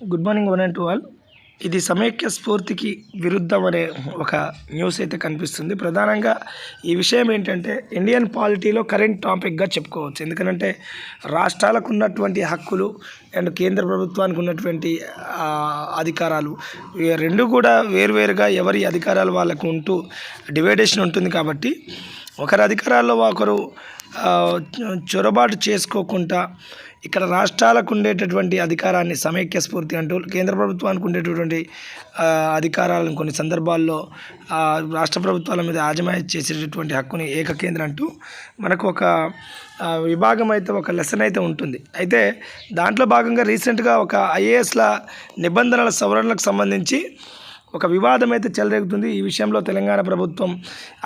Good morning one and to all. ఇది సమైక్య స్ఫూర్తికి విరుద్ధం అనే ఒక న్యూస్ అయితే కనిపిస్తుంది. ప్రధానంగా ఈ విషయం ఏంటంటే ఇండియన్ పాలిటీలో కరెంట్ టాపిక్గా చెప్పుకోవచ్చు. ఎందుకంటే రాష్ట్రాలకు ఉన్నటువంటి హక్కులు అండ్ కేంద్ర ప్రభుత్వానికి ఉన్నటువంటి అధికారాలు రెండు కూడా వేరువేరుగా ఎవరి అధికారాలు వాళ్ళకు ఉంటూ డివైడేషన్ ఉంటుంది. కాబట్టి ఒకరి అధికారాల్లో ఒకరు చొరబాటు చేసుకోకుండా ఇక్కడ రాష్ట్రాలకు ఉండేటటువంటి అధికారాన్ని సమైక్య స్ఫూర్తి అంటూ కేంద్ర ప్రభుత్వానికి ఉండేటటువంటి అధికారాలను కొన్ని సందర్భాల్లో రాష్ట్ర ప్రభుత్వాల మీద ఆజమాయిషీ చేసేటటువంటి హక్కుని ఏకకేంద్రం అంటూ మనకు ఒక విభాగం అయితే ఒక లెసన్ అయితే ఉంటుంది. అయితే దాంట్లో భాగంగా రీసెంట్గా ఒక ఐఏఎస్ల నిబంధనల సవరణలకు సంబంధించి ఒక వివాదం అయితే చెలరేగుతుంది. ఈ విషయంలో తెలంగాణ ప్రభుత్వం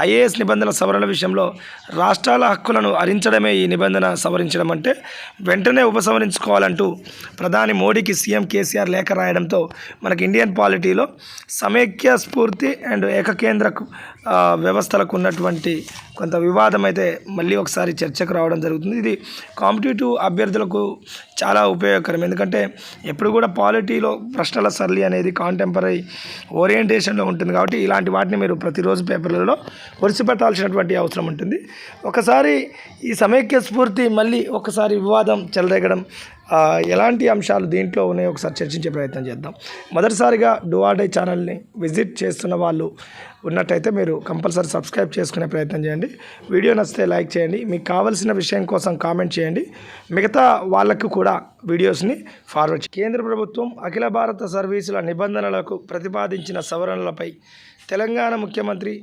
ఐఏఎస్ నిబంధనల సవరణ విషయంలో రాష్ట్రాల హక్కులను హరించడమే ఈ నిబంధన సవరించడం అంటే వెంటనే ఉపసంహరించుకోవాలంటూ ప్రధాని మోడీకి సీఎం కేసీఆర్ లేఖ రాయడంతో మనకి ఇండియన్ పాలిటీలో సమైక్య స్ఫూర్తి అండ్ ఏకకేంద్ర వ్యవస్థలకు ఉన్నటువంటి కొంత వివాదం అయితే మళ్ళీ ఒకసారి చర్చకు రావడం జరుగుతుంది. ఇది కాంపిటేటివ్ అభ్యర్థులకు చాలా ఉపయోగకరం. ఎందుకంటే ఎప్పుడు కూడా పాలిటీలో ప్రశ్నల సరళి అనేది కాంటెంపరీ ఓరియంటేషన్లో ఉంటుంది. కాబట్టి ఇలాంటి వాటిని మీరు ప్రతిరోజు పేపర్లలో ఒరిసిపెట్టాల్సినటువంటి అవసరం ఉంటుంది. ఒకసారి ఈ సమైక్య స్ఫూర్తి మళ్ళీ ఒకసారి వివాదం చెలరేగడం ఎలాంటి అంశాలు దీంట్లో ఉన్నాయో ఒకసారి చర్చించే ప్రయత్నం చేద్దాం. మొదటిసారిగా డూ ఆర్ డై ఛానల్ని విజిట్ చేస్తున్న వాళ్ళు ఉన్నట్టయితే మీరు కంపల్సరీ సబ్స్క్రైబ్ చేసుకునే ప్రయత్నం చేయండి. వీడియో నచ్చితే లైక్ చేయండి. మీకు కావాల్సిన విషయం కోసం కామెంట్ చేయండి. మిగతా వాళ్ళకు కూడా వీడియోస్ని ఫార్వర్డ్ చేయండి. కేంద్ర ప్రభుత్వం అఖిల భారత సర్వీసుల నిబంధనలకు ప్రతిపాదించిన సవరణలపై తెలంగాణ ముఖ్యమంత్రి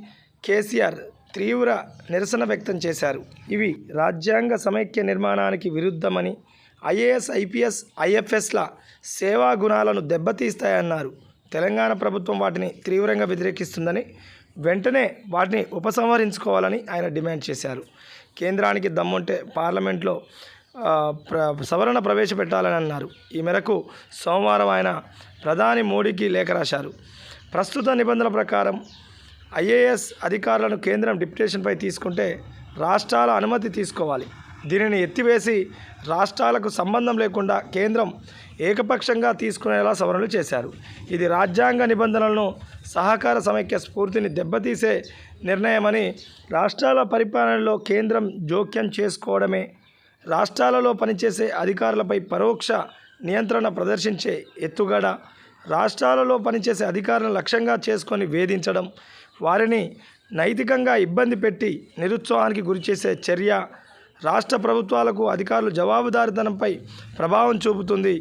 కేసీఆర్ తీవ్ర నిరసన వ్యక్తం చేశారు. ఇవి రాజ్యాంగ సమైక్య నిర్మాణానికి విరుద్ధమని, ఐఏఎస్, ఐపీఎస్, ఐఎఫ్ఎస్ల సేవా గుణాలను దెబ్బతీస్తాయన్నారు. తెలంగాణ ప్రభుత్వం వాటిని తీవ్రంగా వ్యతిరేకిస్తుందని, వెంటనే వాటిని ఉపసంహరించుకోవాలని ఆయన డిమాండ్ చేశారు. కేంద్రానికి దమ్ముంటే పార్లమెంట్లో సవరణ ప్రవేశపెట్టాలని అన్నారు. ఈ మేరకు సోమవారం ఆయన ప్రధాని మోడీకి లేఖ రాశారు. ప్రస్తుత నిబంధనల ప్రకారం ఐఏఎస్ అధికారులను కేంద్రం డిప్యుటేషన్పై తీసుకుంటే రాష్ట్రాల అనుమతి తీసుకోవాలి. దీనిని ఎత్తివేసి రాష్ట్రాలకు సంబంధం లేకుండా కేంద్రం ఏకపక్షంగా తీసుకునేలా సవరణలు చేశారు. ఇది రాజ్యాంగ నిబంధనలను, సహకార సమైక్య స్ఫూర్తిని దెబ్బతీసే నిర్ణయమని, రాష్ట్రాల పరిపాలనలో కేంద్రం జోక్యం చేసుకోవడమే రాష్ట్రాలలో పనిచేసే అధికారులపై పరోక్ష నియంత్రణ ప్రదర్శించే ఎత్తుగడ, రాష్ట్రాలలో పనిచేసే అధికారులను లక్ష్యంగా చేసుకొని వేధించడం, వారిని నైతికంగా ఇబ్బంది పెట్టి నిరుత్సాహానికి గురిచేసే చర్య రాష్ట్ర ప్రభుత్వాలకు అధికారులు జవాబుదారీతనంపై ప్రభావం చూపుతుంది.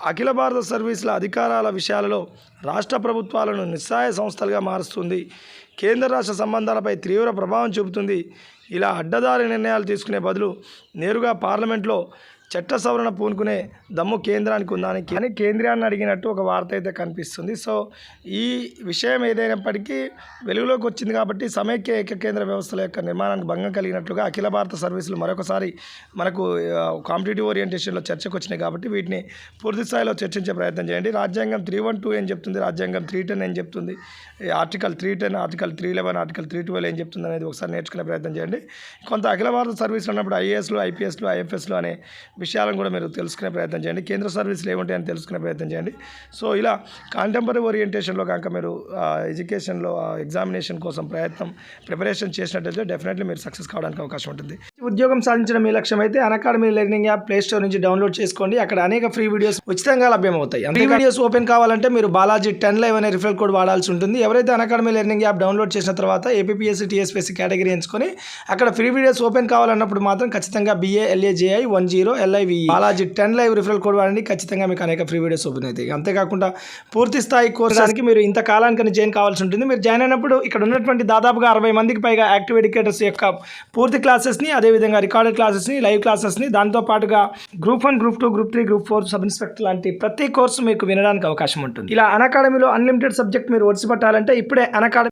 అఖిల భారత సర్వీసుల అధికారాల విషయాలలో రాష్ట్ర ప్రభుత్వాలను నిస్సహాయ సంస్థలుగా మారుస్తుంది. కేంద్ర రాష్ట్ర సంబంధాలపై తీవ్ర ప్రభావం చూపుతుంది. ఇలా అడ్డదారి నిర్ణయాలు తీసుకునే బదులు నేరుగా పార్లమెంట్లో చట్ట సవరణ పూనుకునే దమ్ము కేంద్రానికి ఉందని కానీ కేంద్రాన్ని అడిగినట్టు ఒక వార్త అయితే కనిపిస్తుంది. సో ఈ విషయం ఏదైనప్పటికీ వెలుగులోకి వచ్చింది కాబట్టి సమైక్య ఏకకేంద్ర వ్యవస్థల యొక్క నిర్మాణానికి భంగం కలిగినట్లుగా అఖిల భారత సర్వీసులు మరొకసారి మనకు కాంపిటేటివ్ ఓరియంటేషన్లో చర్చకు వచ్చినాయి. కాబట్టి వీటిని పూర్తి స్థాయిలో చర్చించే ప్రయత్నం చేయండి. రాజ్యాంగం 312 ఏం చెప్తుంది, రాజ్యాంగం 310 ఏం చెప్తుంది, ఆర్టికల్ 310, ఆర్టికల్ 311, ఆర్టికల్ 312 ఏం చెప్తుంది అనేది ఒకసారి నేర్చుకునే ప్రయత్నం చేయండి. కొంత అఖిల భారత సర్వీసులు అన్నప్పుడు ఐఏఎస్లు, ఐపీఎస్లు, ఐఎఫ్ఎస్లు అనే విషయాలను కూడా మీరు తెలుసుకునే ప్రయత్నం చేయండి. కేంద్ర సర్వీసులు ఏముంటాయని తెలుసుకునే ప్రయత్నం చేయండి. సో ఇలా కాంటెంపరీ ఓరియంటేషన్లో కనుక మీరు ఎడ్యుకేషన్లో ఎగ్జామినేషన్ కోసం ప్రిపరేషన్ చేసినట్లయితే డెఫినెట్లీ మీరు సక్సెస్ కావడానికి అవకాశం ఉంటుంది. ఉద్యోగం సాధించడం మీ లక్ష్యం అయితే Unacademy learning app play store నుంచి డౌన్లోడ్ చేసుకోండి. అక్కడ అనేక ఫ్రీ వీడియోస్ ఉచితంగా లభ్యమవుతాయి. ఫ్రీ వీడియోస్ ఓపెన్ కావాలంటే మీరు బాలాజీ 10 Live అనే రిఫరల్ కోడ్ వాడాల్సి ఉంటుంది. ఎవరైతే అన్అకాడమీ లెర్నింగ్ యాప్ డౌన్లోడ్ చేసిన తర్వాత ఏపీఎస్సీ, టీఎస్పీఎస్సీ కేటగిరీ ఎంచుకొని అక్కడ ఫ్రీ వీడియోస్ ఓపెన్ కావాలన్నప్పుడు మాత్రం ఖచ్చితంగా BALAJI 10 LIVE Balaji 10 Live referral code వాడండి. ఖచ్చితంగా మీకు అనేక ఫ్రీ వీడియోస్ ఓపెన్ అవుతాయి. అంతేకాకుండా పూర్తి స్థాయి కోర్సుకి మీరు ఇంత కాలానికి జాయిన్ కావాల్సి ఉంటుంది. మీరు జాయిన్ అయినప్పుడు ఇక్కడ ఉన్నటువంటి దాదాపుగా 60 మందికి పైగా యాక్టివ్ ఎడ్యుకేటర్స్ యొక్క పూర్తి క్లాసెస్ని, అదేవిధంగా రికార్డెడ్ క్లాసెస్ని, లైవ్ క్లాసెస్ని, దాంతో పాటుగా group 1, group 2, group 3, group 4, sub inspector లాంటి ప్రతి కోర్సు మీకు వినడానికి అవకాశం ఉంటుంది. ఇలా అన్అకాడమీలో అన్లిమిటెడ్ సబ్జెక్ట్ మీరు ఒడిసిపట్టాలంటే ఇప్పుడే అన్అకాడమీ